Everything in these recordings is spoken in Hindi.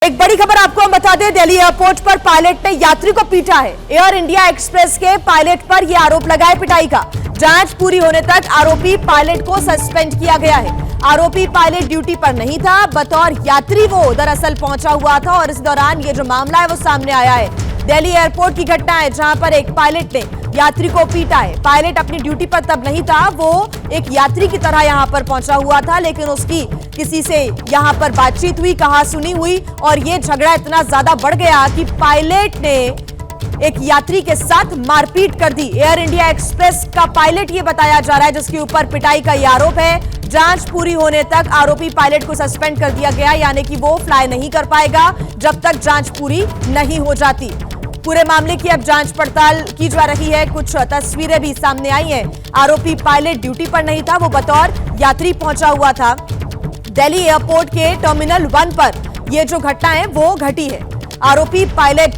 एक बड़ी खबर आपको हम बता दें, दिल्ली एयरपोर्ट पर पायलट ने यात्री को पीटा है। एयर इंडिया एक्सप्रेस के पायलट पर यह आरोप लगा है पिटाई का। जांच पूरी होने तक आरोपी पायलट को सस्पेंड किया गया है। आरोपी पायलट ड्यूटी पर नहीं था, बतौर यात्री वो दरअसल पहुंचा हुआ था और इस दौरान ये जो मामला है वो सामने आया है। दिल्ली एयरपोर्ट की घटना है जहां पर एक पायलट ने यात्री को पीटा है। पायलट अपनी ड्यूटी पर तब नहीं था, वो एक यात्री की तरह यहां पर पहुंचा हुआ था, लेकिन उसकी किसी से यहां पर बातचीत हुई, कहा सुनी हुई और ये झगड़ा इतना ज्यादा बढ़ गया कि पायलट ने एक यात्री के साथ मारपीट कर दी। एयर इंडिया एक्सप्रेस का पायलट ये बताया जा रहा है जिसके ऊपर पिटाई का ये आरोप है। जांच पूरी होने तक आरोपी पायलट को सस्पेंड कर दिया गया, यानी कि वो फ्लाई नहीं कर पाएगा जब तक जांच पूरी नहीं हो जाती। पूरे मामले की अब जांच पड़ताल की जा रही है। कुछ तस्वीरें भी सामने आई हैं। आरोपी पायलट ड्यूटी पर नहीं था, वो बतौर यात्री पहुंचा हुआ था। दिल्ली एयरपोर्ट के टर्मिनल 1 पर यह जो घटना है वो घटी है। आरोपी पायलट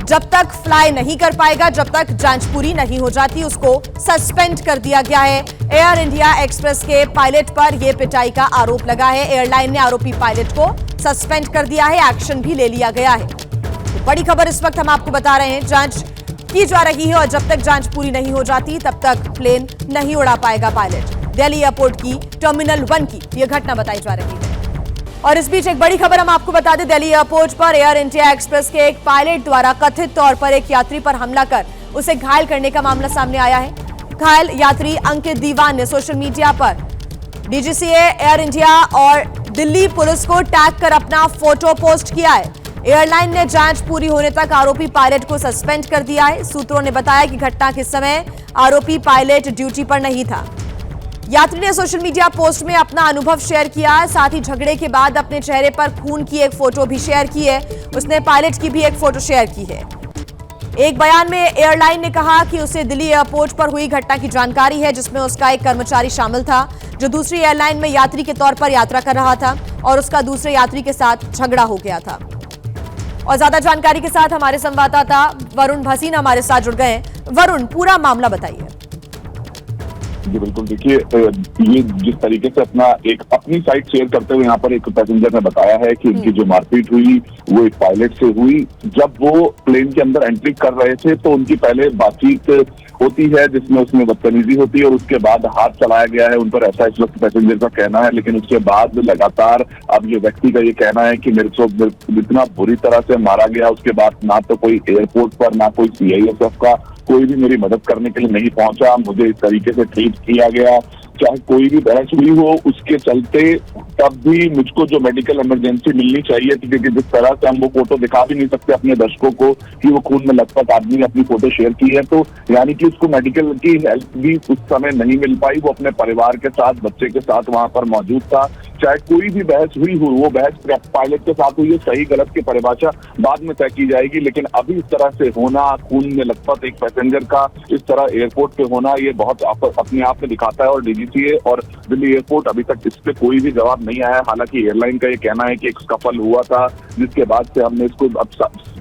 जब तक फ्लाई नहीं कर पाएगा, जब तक जांच पूरी नहीं हो जाती, उसको सस्पेंड कर दिया गया है। एयर इंडिया एक्सप्रेस के पायलट पर यह पिटाई का आरोप लगा है। एयरलाइन ने आरोपी पायलट को सस्पेंड कर दिया है, एक्शन भी ले लिया गया है। तो बड़ी खबर इस वक्त हम आपको बता रहे हैं, जांच की जा रही है और जब तक जांच पूरी नहीं हो जाती तब तक प्लेन नहीं उड़ा पाएगा पायलट। दिल्ली एयरपोर्ट की टर्मिनल 1 की यह घटना बताई जा रही है। और इस बीच एक बड़ी खबर हम आपको बता दें, दिल्ली एयरपोर्ट पर एयर इंडिया एक्सप्रेस के एक पायलट द्वारा कथित तौर पर एक यात्री पर हमला कर उसे घायल करने का मामला सामने आया है। घायल यात्री अंकित दीवान ने सोशल मीडिया पर डीजीसीए, एयर इंडिया और दिल्ली पुलिस को टैग कर अपना फोटो पोस्ट किया है। एयरलाइन ने जांच पूरी होने तक आरोपी पायलट को सस्पेंड कर दिया है। सूत्रों ने बताया कि घटना के समय आरोपी पायलट ड्यूटी पर नहीं था। यात्री ने सोशल मीडिया पोस्ट में अपना अनुभव शेयर किया है, साथ ही झगड़े के बाद अपने चेहरे पर खून की एक फोटो भी शेयर की है। उसने पायलट की भी एक फोटो शेयर की है। एक बयान में एयरलाइन ने कहा कि उसे दिल्ली एयरपोर्ट पर हुई घटना की जानकारी है, जिसमें उसका एक कर्मचारी शामिल था जो दूसरी एयरलाइन में यात्री के तौर पर यात्रा कर रहा था और उसका दूसरे यात्री के साथ झगड़ा हो गया था। और ज्यादा जानकारी के साथ हमारे संवाददाता वरुण भसीन हमारे साथ जुड़ गए हैं। वरुण, पूरा मामला बताइए। जी बिल्कुल, देखिए ये जिस तरीके से अपनी साइड शेयर करते हुए यहाँ पर एक पैसेंजर ने बताया है कि इनकी जो मारपीट हुई वो एक पायलट से हुई। जब वो प्लेन के अंदर एंट्री कर रहे थे तो उनकी पहले बातचीत होती है जिसमें उसमें बदतमीजी होती है और उसके बाद हाथ चलाया गया है उन पर, ऐसा इस वक्त पैसेंजर का कहना है। लेकिन उसके बाद लगातार अब ये व्यक्ति का ये कहना है कि मेरे को इतना बुरी तरह से मारा गया, उसके बाद ना तो कोई एयरपोर्ट पर ना कोई सीआईएसएफ का कोई भी मेरी मदद करने के लिए नहीं पहुंचा, मुझे इस तरीके से ट्रीट किया गया, चाहे कोई भी बहस हुई हो उसके चलते तब भी मुझको जो मेडिकल इमरजेंसी मिलनी चाहिए थी, क्योंकि जिस तरह से हम वो फोटो दिखा भी नहीं सकते अपने दर्शकों को कि वो खून में लथपथ आदमी ने अपनी फोटो शेयर की है, तो यानी कि उसको मेडिकल की हेल्प भी उस समय नहीं मिल पाई। वो अपने परिवार के साथ, बच्चे के साथ वहां पर मौजूद था। चाहे कोई भी बहस हुई हो, वो बहस पायलट के साथ हुई है, सही गलत की परिभाषा बाद में तय की जाएगी, लेकिन अभी इस तरह से होना, खून में लथपथ एक पैसेंजर का इस तरह एयरपोर्ट पे होना, ये बहुत अपने आप में दिखाता है। और डीजीसीए और दिल्ली एयरपोर्ट अभी तक इस पे कोई भी जवाब नहीं आया। हालांकि एयरलाइन का ये कहना है कि एक स्कफल हुआ था जिसके बाद से हमने इसको अब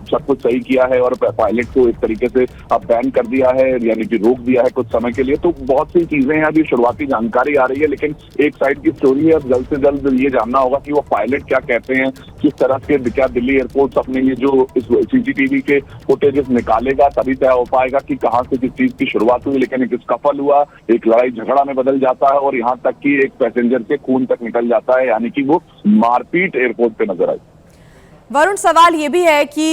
सब कुछ सही किया है और पायलट को एक तरीके से अब बैन कर दिया है, यानी कि रोक दिया है कुछ समय के लिए। तो बहुत सी चीजें हैं, अभी शुरुआती जानकारी आ रही है, लेकिन एक साइड की स्टोरी है। अब जल्द से जल्द ये जानना होगा कि वो पायलट क्या कहते हैं, किस तरह के क्या दिल्ली एयरपोर्ट अपने ये जो इस सीसीटीवी के फुटेजेस निकालेगा, तभी तय हो पाएगा कि कहां से किस चीज की शुरुआत हुई। लेकिन एक स्कफल हुआ, एक लड़ाई झगड़ा में बदल जाता है और यहाँ तक कि एक पैसेंजर के खून तक निकल जाता है, यानी कि वो मारपीट एयरपोर्ट पे नजर आई। वरुण, सवाल ये भी है कि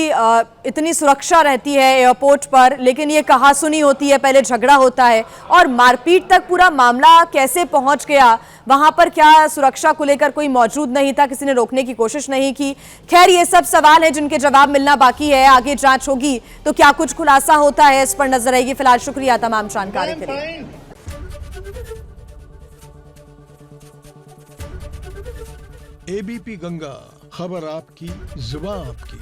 इतनी सुरक्षा रहती है एयरपोर्ट पर, लेकिन ये कहासुनी होती है, पहले झगड़ा होता है और मारपीट तक पूरा मामला कैसे पहुंच गया? वहां पर क्या सुरक्षा को लेकर कोई मौजूद नहीं था? किसी ने रोकने की कोशिश नहीं की? खैर, ये सब सवाल है जिनके जवाब मिलना बाकी है। आगे जांच होगी तो क्या कुछ खुलासा होता है, इस पर नजर रहेगी। फिलहाल शुक्रिया तमाम जानकारी के लिए। एबीपी गंगा, खबर आपकी, जुबान आपकी।